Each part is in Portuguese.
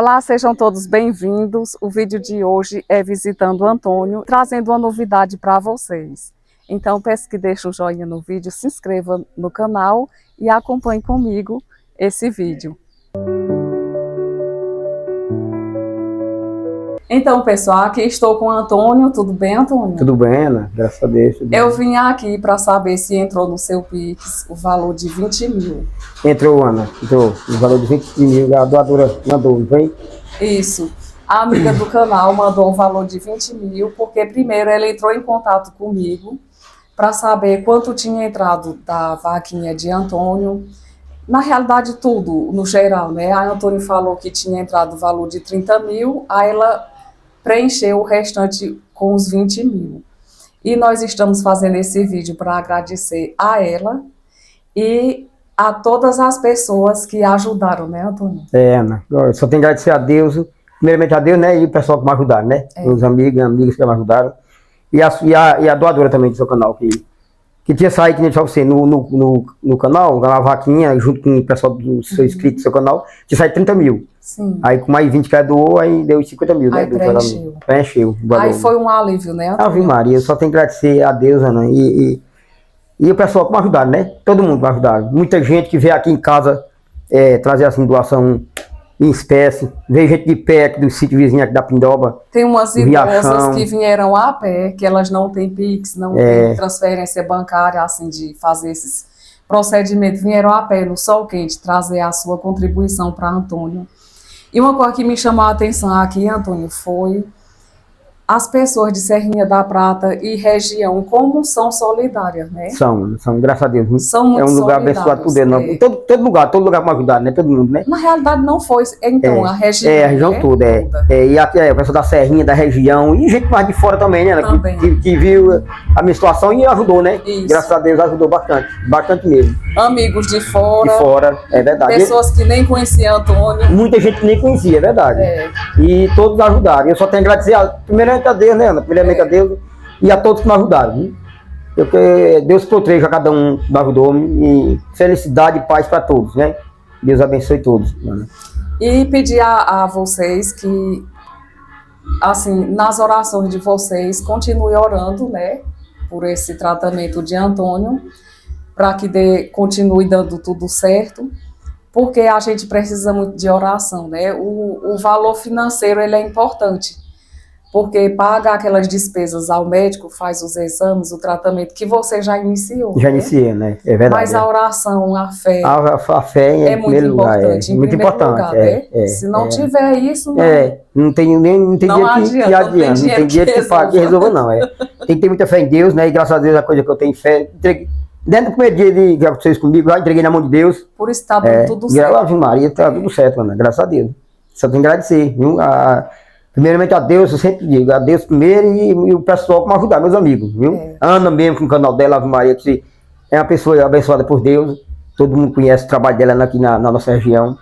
Olá, sejam todos bem-vindos. O vídeo de hoje é visitando Antônio, trazendo uma novidade para vocês. Então, peço que deixe o joinha no vídeo, se inscreva no canal e acompanhe comigo esse vídeo. Então, pessoal, aqui estou com o Antônio. Tudo bem, Antônio? Tudo bem, Ana? Graças a Deus. Eu vim aqui para saber se entrou no seu Pix o valor de 20 mil. Entrou, Ana. Entrou. O valor de 20 mil, a doadora mandou, não foi? Isso. A amiga do canal mandou um valor de 20 mil, porque primeiro ela entrou em contato comigo para saber quanto tinha entrado da vaquinha de Antônio. Na realidade, tudo, no geral, né? A Antônio falou que tinha entrado o valor de 30 mil, aí ela preencheu o restante com os 20 mil. E nós estamos fazendo esse vídeo para agradecer a ela e a todas as pessoas que ajudaram, né, Antônio? Ana, eu só tenho que agradecer a Deus, primeiramente a Deus, né, e o pessoal que me ajudaram, né? Os amigos e amigas que me ajudaram. E a doadora também do seu canal, que tinha saído, que nem eu você, no canal, na vaquinha, junto com o pessoal do seu inscrito do seu canal, tinha saído 30 mil. Sim. Aí com mais 20 que ela doou, aí deu 50 mil, aí né? Preencheu. Aí foi um alívio, né, Antônio? Ave Maria, eu só tenho que agradecer a Deus, Ana, e o pessoal que me ajudaram, né? Todo mundo me ajudaram. Muita gente que veio aqui em casa trazer assim doação em espécie. Veio gente de pé aqui do sítio vizinho aqui da Pindoba. Tem umas idosas que vieram a pé, que elas não têm Pix, não têm transferência bancária, assim, de fazer esses procedimentos. Vieram a pé no sol quente trazer a sua contribuição para Antônio. E uma coisa que me chamou a atenção aqui, Antônio, foi as pessoas de Serrinha da Prata e região, como são solidárias, né? São, graças a Deus. São muito um lugar abençoado por Deus. Todo lugar para ajudar, né? Todo mundo, né? Na realidade não foi, então, a região. A região toda, E aqui o pessoal da Serrinha, da região, e gente mais de fora também, né? Também. Que viu a minha situação e ajudou, né? Isso. Graças a Deus ajudou bastante mesmo. Amigos de fora. De fora, é verdade. Pessoas que nem conheciam Antônio. Muita gente que nem conhecia, é verdade. E todos ajudaram. Eu só tenho que agradecer, primeiramente a Deus, né, Ana? Primeiramente a Deus e a todos que me ajudaram. Viu? Porque Deus proteja cada um que me ajudou. E felicidade e paz para todos, né? Deus abençoe todos. Ana. E pedir a vocês que, assim, nas orações de vocês, continue orando, né? Por esse tratamento de Antônio, para que continue dando tudo certo. Porque a gente precisa muito de oração, né? O valor financeiro, ele é importante, porque paga aquelas despesas ao médico, faz os exames, o tratamento que você já iniciou. Já iniciei, né? É verdade. Mas a oração, a fé... A fé é muito importante, muito importante. Lugar, né? Se não tiver isso... Não tem dia que adianta, não tem dia que resolva, não. Tem que ter muita fé em Deus, né? E graças a Deus a coisa que eu tenho fé... Dentro do primeiro dia que vocês comigo, já entreguei na mão de Deus. Por isso tá tudo certo. Ave Maria, tá tudo certo, Ana, graças a Deus. Só tenho que agradecer, viu? Primeiramente a Deus, eu sempre digo, a Deus primeiro e o pessoal que me ajudar, meus amigos, viu? Ana mesmo, com o canal dela, Ave Maria, que é uma pessoa abençoada por Deus. Todo mundo conhece o trabalho dela aqui na nossa região.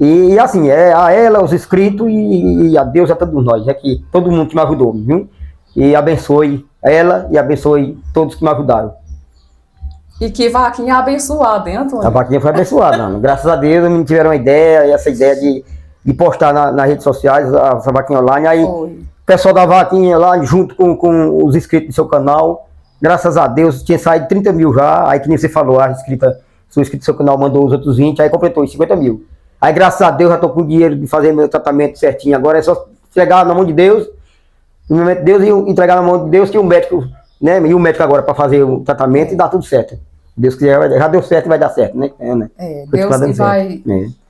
E assim, a ela, os inscritos e a Deus a todos nós, que todo mundo que me ajudou, viu? E abençoe ela e abençoe todos que me ajudaram. E que vaquinha abençoada, hein, Antônio? A vaquinha foi abençoada, não. Graças a Deus, me tiveram uma ideia, essa ideia de postar nas redes sociais, essa vaquinha online. Aí, o pessoal da vaquinha lá, junto com os inscritos do seu canal, graças a Deus, tinha saído 30 mil já. Aí, que nem você falou, seu inscrito do seu canal mandou os outros 20, aí completou os 50 mil. Aí, graças a Deus, já tô com dinheiro de fazer meu tratamento certinho. Agora é só entregar na mão de Deus, no momento de Deus, e entregar na mão de Deus, que o médico, né? E o médico agora para fazer o tratamento e dar tudo certo. Deus quiser, já deu certo e vai dar certo, né? Deus que vai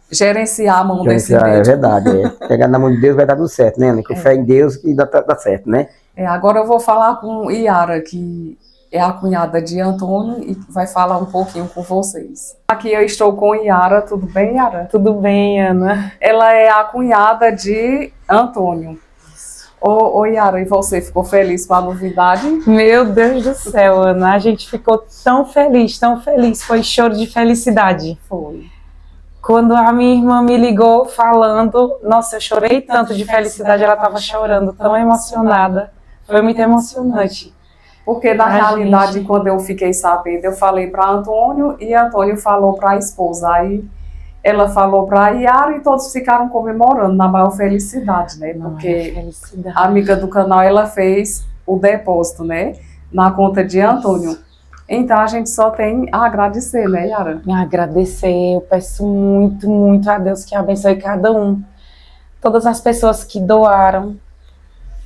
gerenciar a mão desse médico. É verdade, Pegar na mão de Deus vai dar tudo certo, né? Com fé em Deus que dá certo, né? Agora eu vou falar com Yara, que é a cunhada de Antônio, e vai falar um pouquinho com vocês. Aqui eu estou com Yara, tudo bem, Yara? Tudo bem, Ana. Ela é a cunhada de Antônio. Ô Yara, e você ficou feliz com a novidade? Meu Deus do céu, Ana, a gente ficou tão feliz, foi choro de felicidade. Foi. Quando a minha irmã me ligou falando, nossa, eu chorei tanto de felicidade, ela estava chorando, tão emocionada, foi muito emocionante. Porque na realidade, quando eu fiquei sabendo, eu falei para Antônio e Antônio falou para a esposa, aí ela falou para a Yara e todos ficaram comemorando na maior felicidade, né? Porque a amiga do canal, ela fez o depósito, né? Na conta de Antônio. Então a gente só tem a agradecer, né, Yara? Agradecer, eu peço muito, muito a Deus que abençoe cada um. Todas as pessoas que doaram,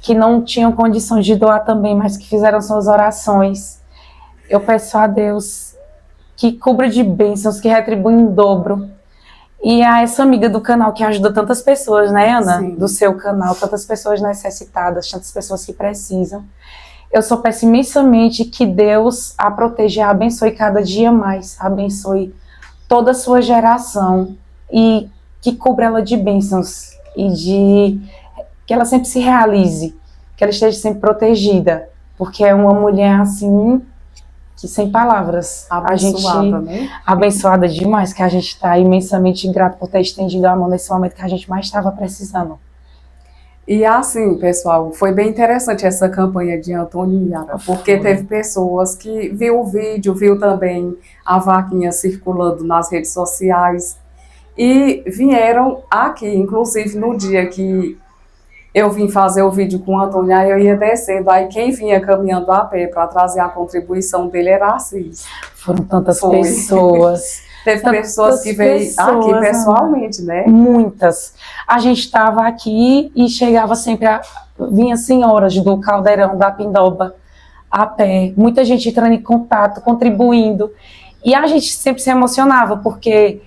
que não tinham condições de doar também, mas que fizeram suas orações. Eu peço a Deus que cubra de bênçãos, que retribua em dobro. E a essa amiga do canal que ajuda tantas pessoas, né, Ana? Sim. Do seu canal, tantas pessoas necessitadas, tantas pessoas que precisam. Eu só peço imensamente que Deus a proteja e a abençoe cada dia mais, abençoe toda a sua geração e que cubra ela de bênçãos e que ela sempre se realize, que ela esteja sempre protegida, porque é uma mulher assim que sem palavras, abençoada, né? Abençoada demais, que a gente está imensamente grato por ter estendido a mão nesse momento que a gente mais estava precisando. E assim, pessoal, foi bem interessante essa campanha de Antônio e Yara, porque teve pessoas que viu o vídeo, viu também a vaquinha circulando nas redes sociais e vieram aqui, inclusive no dia que eu vim fazer o vídeo com o Antônio, aí eu ia descendo, aí quem vinha caminhando a pé para trazer a contribuição dele era Assis. Foram tantas pessoas. Teve pessoas que veio aqui pessoalmente, né? Muitas. A gente estava aqui e chegava sempre, vinha senhoras do Caldeirão, da Pindoba, a pé. Muita gente entrando em contato, contribuindo. E a gente sempre se emocionava, porque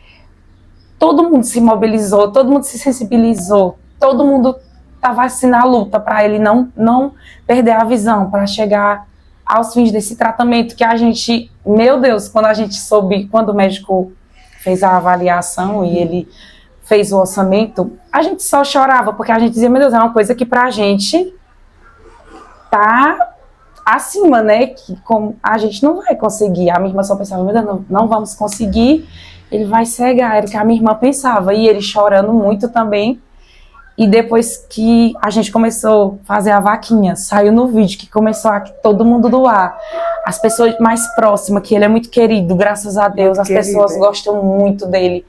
todo mundo se mobilizou, todo mundo se sensibilizou, todo mundo estava assim na luta para ele não perder a visão, para chegar aos fins desse tratamento que a gente, meu Deus, quando a gente soube, quando o médico fez a avaliação e ele fez o orçamento, a gente só chorava, porque a gente dizia, meu Deus, é uma coisa que pra gente tá acima, né, que como a gente não vai conseguir. A minha irmã só pensava, meu Deus, não vamos conseguir, ele vai cegar, era o que a minha irmã pensava, e ele chorando muito também. E depois que a gente começou a fazer a vaquinha, saiu no vídeo que começou a todo mundo doar. As pessoas mais próximas, que ele é muito querido, graças a Deus, as pessoas gostam muito dele.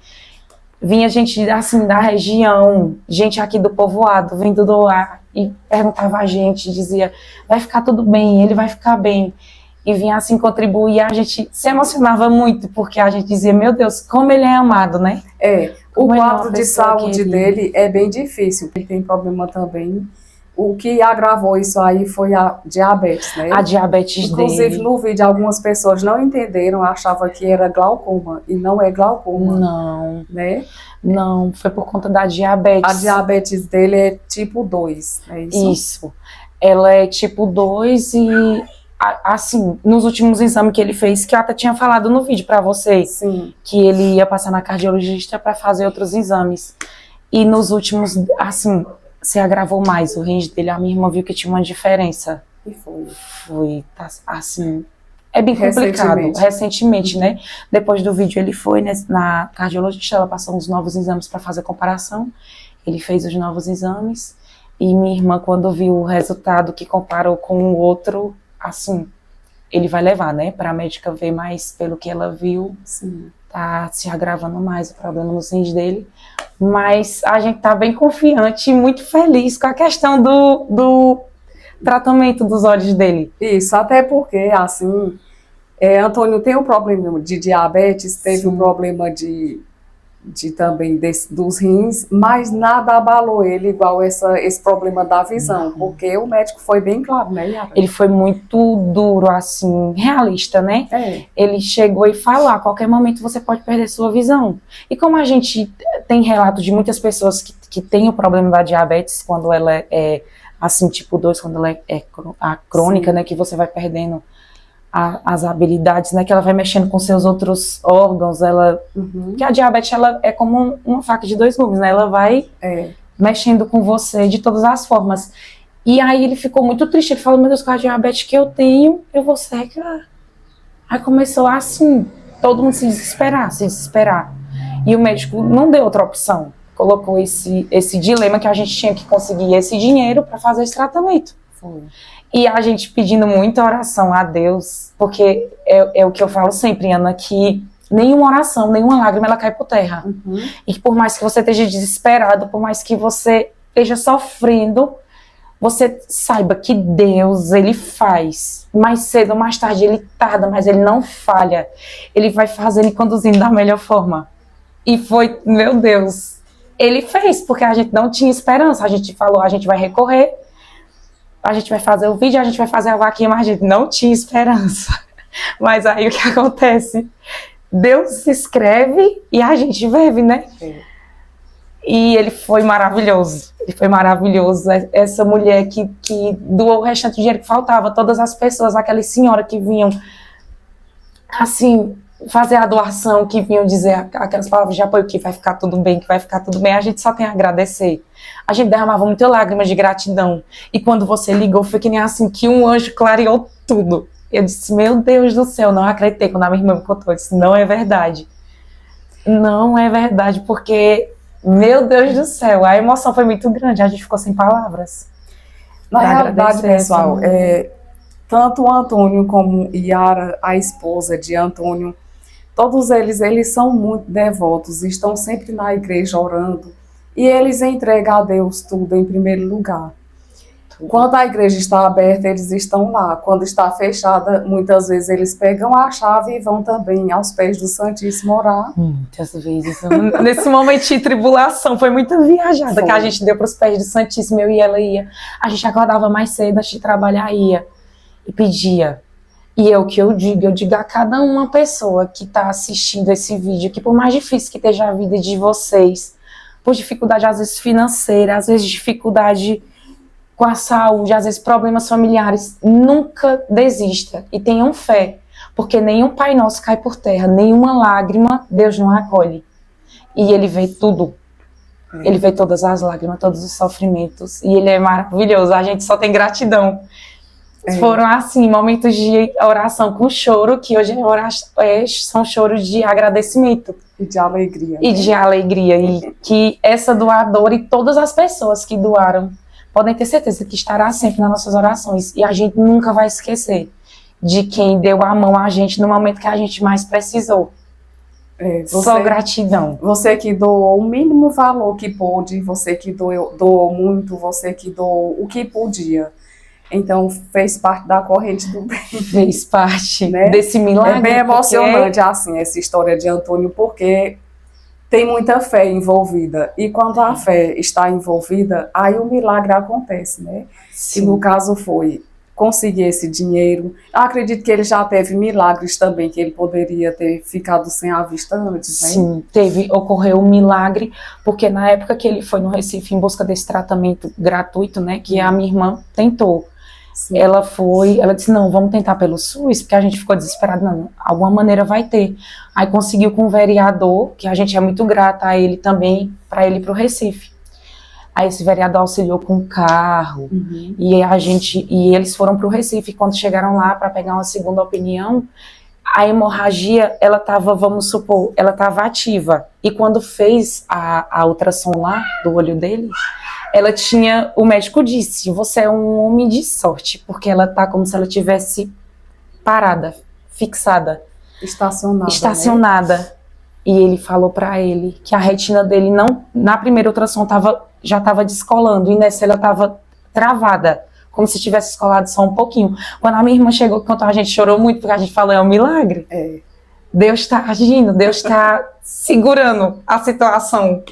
Vinha gente assim da região, gente aqui do povoado, vindo doar e perguntava a gente, dizia, vai ficar tudo bem, ele vai ficar bem. E vinha assim contribuir, a gente se emocionava muito, porque a gente dizia, meu Deus, como ele é amado, né? O quadro de saúde dele é bem difícil, ele tem problema também. O que agravou isso aí foi a diabetes, né? A diabetes dele. Inclusive, no vídeo, algumas pessoas não entenderam, achavam que era glaucoma, e não é glaucoma. Não. Né? Não, foi por conta da diabetes. A diabetes dele é tipo 2, é isso? Isso. Ela é tipo 2 e... assim, nos últimos exames que ele fez, que eu até tinha falado no vídeo pra vocês, sim, que ele ia passar na cardiologista para fazer outros exames. E nos últimos, assim, se agravou mais o range dele. A minha irmã viu que tinha uma diferença. E foi. Foi, assim, é bem complicado. Recentemente, né? Depois do vídeo ele foi na cardiologista, ela passou uns novos exames para fazer comparação. Ele fez os novos exames. E minha irmã, quando viu o resultado que comparou com o outro, assim, ele vai levar, né, para a médica ver, mais pelo que ela viu, sim, tá se agravando mais o problema nos rins dele, mas a gente tá bem confiante e muito feliz com a questão do tratamento dos olhos dele. Isso, até porque, assim, Antônio tem um problema de diabetes, teve um problema de também dos rins, mas nada abalou ele igual esse problema da visão, porque o médico foi bem claro, né, Yara? Ele foi muito duro, assim, realista, né? Ele chegou e falou, a qualquer momento você pode perder sua visão. E como a gente tem relato de muitas pessoas que têm o problema da diabetes, quando ela é assim, tipo 2, quando ela é a crônica, sim, né, que você vai perdendo as habilidades, né, que ela vai mexendo com seus outros órgãos, que a diabetes, ela é como uma faca de 2 gumes, né, ela vai mexendo com você de todas as formas. E aí ele ficou muito triste, ele falou, meu Deus, com a diabetes que eu tenho, eu vou cegar. Aí começou assim, todo mundo se desesperar. E o médico não deu outra opção, colocou esse dilema que a gente tinha que conseguir esse dinheiro para fazer esse tratamento. Foi. E a gente pedindo muita oração a Deus, porque é o que eu falo sempre, Ana, que nenhuma oração, nenhuma lágrima, ela cai por terra. E por mais que você esteja desesperado, por mais que você esteja sofrendo, você saiba que Deus, Ele faz. Mais cedo ou mais tarde, Ele tarda, mas Ele não falha. Ele vai fazendo e conduzindo da melhor forma. E foi, meu Deus, Ele fez, porque a gente não tinha esperança. A gente falou, a gente vai recorrer, a gente vai fazer o vídeo, a gente vai fazer a vaquinha, mas a gente não tinha esperança. Mas aí o que acontece? Deus escreve e a gente vive, né? E ele foi maravilhoso. Ele foi maravilhoso. Essa mulher que doou o restante do dinheiro que faltava, todas as pessoas, aquelas senhoras que vinham, assim, fazer a doação, que vinham dizer aquelas palavras de apoio, que vai ficar tudo bem, que vai ficar tudo bem, a gente só tem a agradecer. A gente derramava muitas lágrimas de gratidão. E quando você ligou, foi que nem assim, que um anjo clareou tudo. Eu disse, meu Deus do céu, não acreditei. Quando a minha irmã me contou, eu disse, não é verdade. Não é verdade, porque, meu Deus do céu, a emoção foi muito grande, a gente ficou sem palavras. Na realidade, pessoal, tanto o Antônio como Yara, a esposa de Antônio, todos eles são muito devotos, estão sempre na igreja orando, e eles entregam a Deus tudo em primeiro lugar. Quando a igreja está aberta, eles estão lá. Quando está fechada, muitas vezes eles pegam a chave e vão também aos pés do Santíssimo orar. Muitas vezes. Nesse momento de tribulação, foi muita viajada que a gente deu para os pés do Santíssimo, eu e ela ia. A gente acordava mais cedo antes de trabalhar, ia e pedia. E é o que eu digo a cada uma pessoa que está assistindo esse vídeo, que por mais difícil que esteja a vida de vocês, por dificuldade às vezes financeira, às vezes dificuldade com a saúde, às vezes problemas familiares, nunca desista e tenham fé, porque nenhum Pai Nosso cai por terra, nenhuma lágrima Deus não acolhe. E Ele vê tudo. Ele vê todas as lágrimas, todos os sofrimentos, e Ele é maravilhoso, a gente só tem gratidão. Foram assim, momentos de oração com choro, que hoje são choros de agradecimento. E de alegria. E de alegria, e que essa doadora e todas as pessoas que doaram podem ter certeza que estará sempre nas nossas orações. E a gente nunca vai esquecer de quem deu a mão a gente no momento que a gente mais precisou. Só gratidão. Você que doou o mínimo valor que pôde, você que doou muito, você que doou o que podia. Então, fez parte da corrente do bem. Fez parte, né, desse milagre. É bem emocionante, assim, essa história de Antônio, porque tem muita fé envolvida, e quando a fé está envolvida, aí o milagre acontece, né? Sim. E no caso foi conseguir esse dinheiro. Acredito que ele já teve milagres também, que ele poderia ter ficado sem a vista antes, né? Sim, ocorreu um milagre, porque na época que ele foi no Recife em busca desse tratamento gratuito, né, que a minha irmã tentou. Sim. Ela disse, não, vamos tentar pelo SUS, porque a gente ficou desesperado, não, alguma maneira vai ter. Aí conseguiu com um vereador, que a gente é muito grata a ele também, para ele ir para o Recife. Aí esse vereador auxiliou com um carro, e eles foram para o Recife. Quando chegaram lá para pegar uma segunda opinião, a hemorragia, ela estava, vamos supor, ela estava ativa. E quando fez a ultrassom lá, do olho dele, ela tinha, o médico disse, você é um homem de sorte, porque ela tá como se ela tivesse parada, fixada. Estacionada. Né? E ele falou pra ele que a retina dele não, na primeira ultrassom já tava descolando, e nessa ela tava travada, como se tivesse descolado só um pouquinho. Quando a minha irmã chegou, contou, a gente chorou muito, porque a gente falou, é um milagre. Deus tá agindo, Deus tá segurando a situação.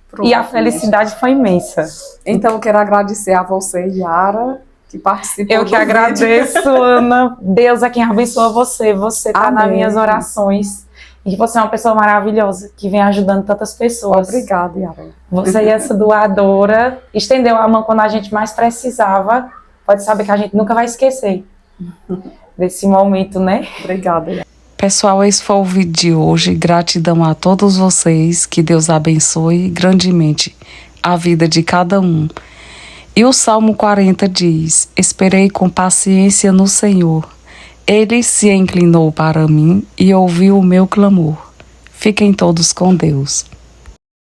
Pronto, e a felicidade foi imensa. Então, eu quero agradecer a você, Yara, que participou. Eu que agradeço, Ana. Deus é quem abençoa você. Você está nas minhas orações. E você é uma pessoa maravilhosa, que vem ajudando tantas pessoas. Obrigada, Yara. Você e essa doadora estendeu a mão quando a gente mais precisava. Pode saber que a gente nunca vai esquecer desse momento, né? Obrigada, Yara. Pessoal, esse foi o vídeo de hoje. Gratidão a todos vocês. Que Deus abençoe grandemente a vida de cada um. E o Salmo 40 diz: esperei com paciência no Senhor. Ele se inclinou para mim e ouviu o meu clamor. Fiquem todos com Deus.